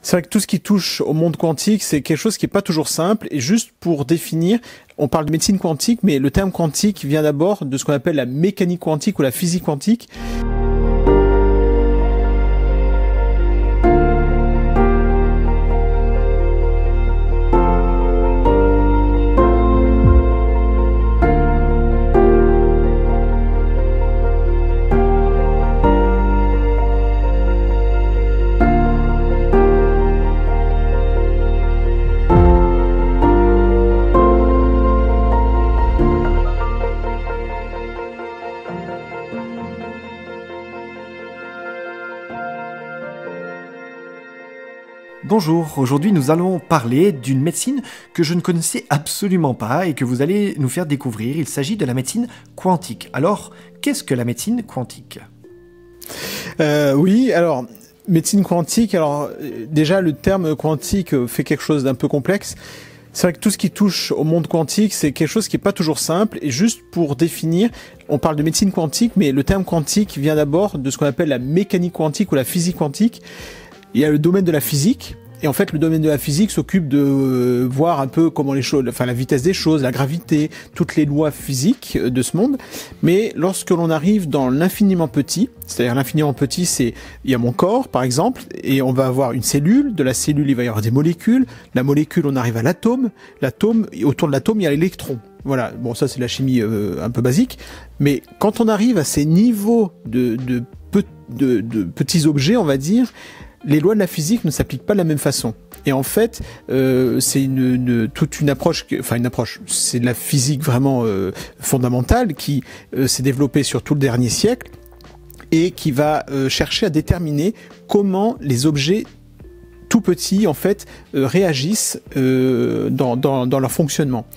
C'est vrai que tout ce qui touche au monde quantique, c'est quelque chose qui n'est pas toujours simple. Et juste pour définir, on parle de médecine quantique, mais le terme quantique vient d'abord de ce qu'on appelle la mécanique quantique ou la physique quantique. Bonjour, aujourd'hui nous allons parler d'une médecine que je ne connaissais absolument pas et que vous allez nous faire découvrir. Il s'agit de la médecine quantique. Alors, qu'est-ce que la médecine quantique ? Oui, alors, médecine quantique, alors déjà le terme quantique fait quelque chose d'un peu complexe. C'est vrai que tout ce qui touche au monde quantique, c'est quelque chose qui n'est pas toujours simple. Et juste pour définir, on parle de médecine quantique, mais le terme quantique vient d'abord de ce qu'on appelle la mécanique quantique ou la physique quantique. Il y a le domaine de la physique, et en fait le domaine de la physique s'occupe de voir un peu comment les choses, enfin la vitesse des choses, la gravité, toutes les lois physiques de ce monde. Mais lorsque l'on arrive dans l'infiniment petit, c'est-à-dire l'infiniment petit, c'est il y a mon corps par exemple, et on va avoir une cellule, de la cellule il va y avoir des molécules, la molécule on arrive à l'atome, autour de l'atome il y a l'électron. Voilà, bon ça c'est la chimie un peu basique, mais quand on arrive à ces niveaux de petits objets, on va dire, les lois de la physique ne s'appliquent pas de la même façon. Et en fait, c'est toute une approche, c'est de la physique vraiment fondamentale qui s'est développée sur tout le dernier siècle et qui va chercher à déterminer comment les objets tout petits en fait réagissent dans leur fonctionnement.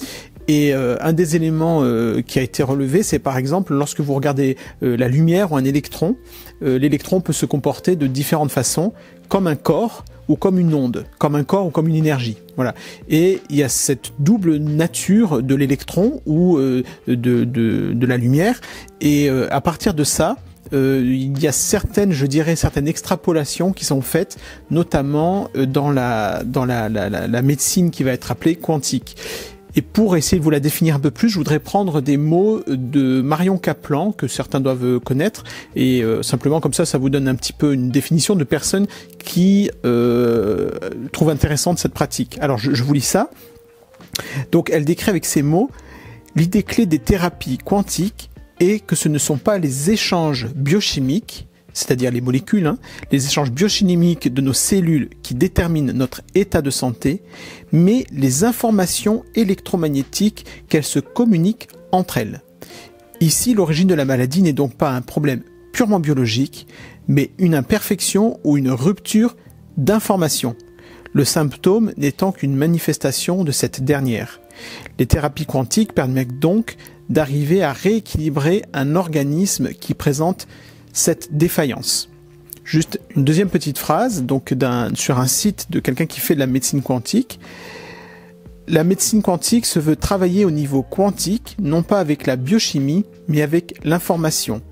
Et un des éléments qui a été relevé, c'est par exemple lorsque vous regardez la lumière ou un électron, l'électron peut se comporter de différentes façons, comme un corps ou comme une onde, comme un corps ou comme une énergie. Voilà. Et il y a cette double nature de l'électron ou de la lumière. Et à partir de ça, il y a certaines extrapolations qui sont faites, notamment dans la médecine qui va être appelée quantique. Et pour essayer de vous la définir un peu plus, je voudrais prendre des mots de Marion Kaplan, que certains doivent connaître, et simplement comme ça vous donne un petit peu une définition de personnes qui trouvent intéressante cette pratique. Alors je vous lis ça. Donc elle décrit avec ces mots: l'idée clé des thérapies quantiques est que ce ne sont pas les échanges biochimiques, c'est-à-dire les molécules, les échanges biochimiques de nos cellules qui déterminent notre état de santé, mais les informations électromagnétiques qu'elles se communiquent entre elles. Ici, l'origine de la maladie n'est donc pas un problème purement biologique, mais une imperfection ou une rupture d'information, le symptôme n'étant qu'une manifestation de cette dernière. Les thérapies quantiques permettent donc d'arriver à rééquilibrer un organisme qui présente cette défaillance. Juste une deuxième petite phrase, donc sur un site de quelqu'un qui fait de la médecine quantique. La médecine quantique se veut travailler au niveau quantique, non pas avec la biochimie, mais avec l'information,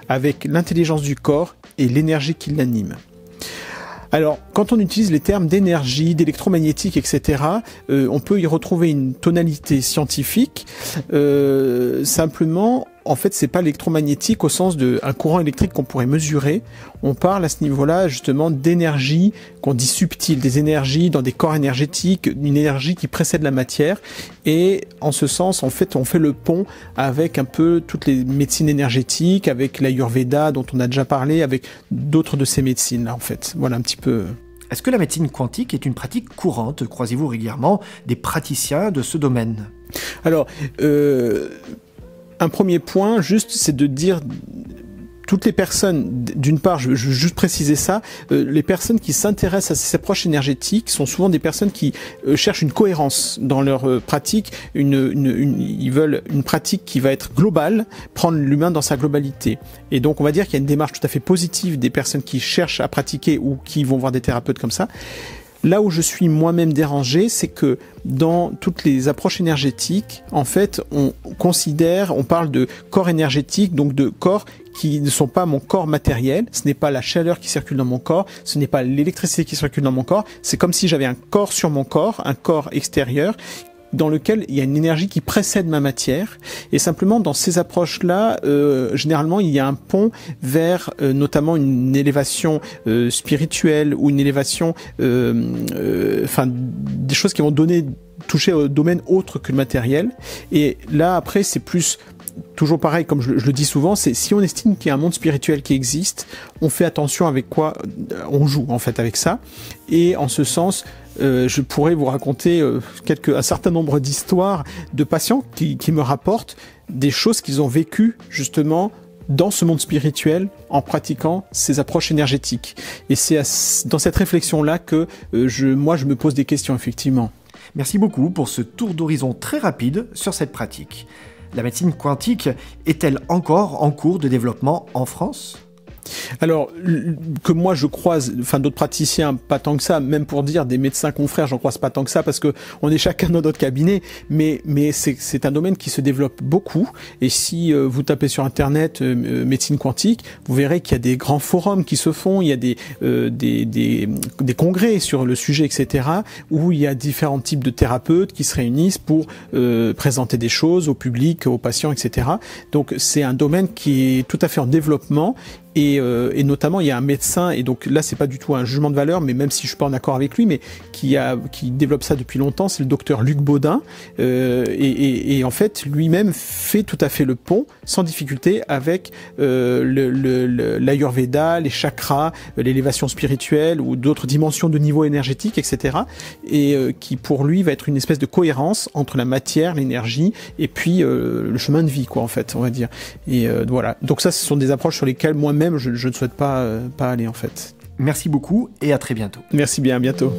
avec l'intelligence du corps et l'énergie qui l'anime. Alors, quand on utilise les termes d'énergie, d'électromagnétique, etc., on peut y retrouver une tonalité scientifique. Simplement, en fait, c'est pas l'électromagnétique au sens d'un courant électrique qu'on pourrait mesurer. On parle à ce niveau-là, justement, d'énergie qu'on dit subtile, des énergies dans des corps énergétiques, une énergie qui précède la matière. Et en ce sens, en fait, on fait le pont avec un peu toutes les médecines énergétiques, avec l'Ayurveda dont on a déjà parlé, avec d'autres de ces médecines-là, en fait. Voilà un petit peu. Est-ce que la médecine quantique est une pratique courante ? Croisez-vous régulièrement des praticiens de ce domaine ? Alors, un premier point, juste, c'est de dire toutes les personnes, d'une part, je veux juste préciser ça, les personnes qui s'intéressent à ces approches énergétiques sont souvent des personnes qui cherchent une cohérence dans leur pratique, ils veulent une pratique qui va être globale, prendre l'humain dans sa globalité. Et donc, on va dire qu'il y a une démarche tout à fait positive des personnes qui cherchent à pratiquer ou qui vont voir des thérapeutes comme ça. Là où je suis moi-même dérangé, c'est que dans toutes les approches énergétiques, en fait, on parle de corps énergétique, donc de corps qui ne sont pas mon corps matériel. Ce n'est pas la chaleur qui circule dans mon corps, ce n'est pas l'électricité qui circule dans mon corps. C'est comme si j'avais un corps sur mon corps, un corps extérieur, dans lequel il y a une énergie qui précède ma matière. Et simplement, dans ces approches-là, généralement, il y a un pont vers notamment une élévation spirituelle ou une élévation, enfin, des choses qui vont toucher au domaine autre que le matériel. Et là, après, c'est plus... Toujours pareil, comme je le dis souvent, c'est si on estime qu'il y a un monde spirituel qui existe, on fait attention avec quoi on joue en fait avec ça. Et en ce sens, je pourrais vous raconter un certain nombre d'histoires de patients qui me rapportent des choses qu'ils ont vécues justement dans ce monde spirituel en pratiquant ces approches énergétiques. Et c'est dans cette réflexion-là que moi je me pose des questions effectivement. Merci beaucoup pour ce tour d'horizon très rapide sur cette pratique. La médecine quantique est-elle encore en cours de développement en France ? Alors, que moi je croise, enfin d'autres praticiens, pas tant que ça, même pour dire des médecins confrères, j'en croise pas tant que ça parce que on est chacun dans notre cabinet, mais c'est un domaine qui se développe beaucoup. Et si vous tapez sur internet médecine quantique, vous verrez qu'il y a des grands forums qui se font, il y a des congrès sur le sujet, etc., où il y a différents types de thérapeutes qui se réunissent pour présenter des choses au public, aux patients, etc. Donc c'est un domaine qui est tout à fait en développement. Et notamment il y a un médecin, et donc là c'est pas du tout un jugement de valeur, mais même si je suis pas en accord avec lui, mais qui développe ça depuis longtemps, c'est le docteur Luc Baudin, et en fait lui-même fait tout à fait le pont sans difficulté avec l'Ayurveda, les chakras, l'élévation spirituelle ou d'autres dimensions de niveau énergétique, etc. Et qui pour lui va être une espèce de cohérence entre la matière, l'énergie et puis le chemin de vie, quoi, en fait, on va dire. Et voilà. Donc ça, ce sont des approches sur lesquelles moi-même je ne souhaite pas aller en fait. Merci beaucoup et à très bientôt. Merci bien, à bientôt.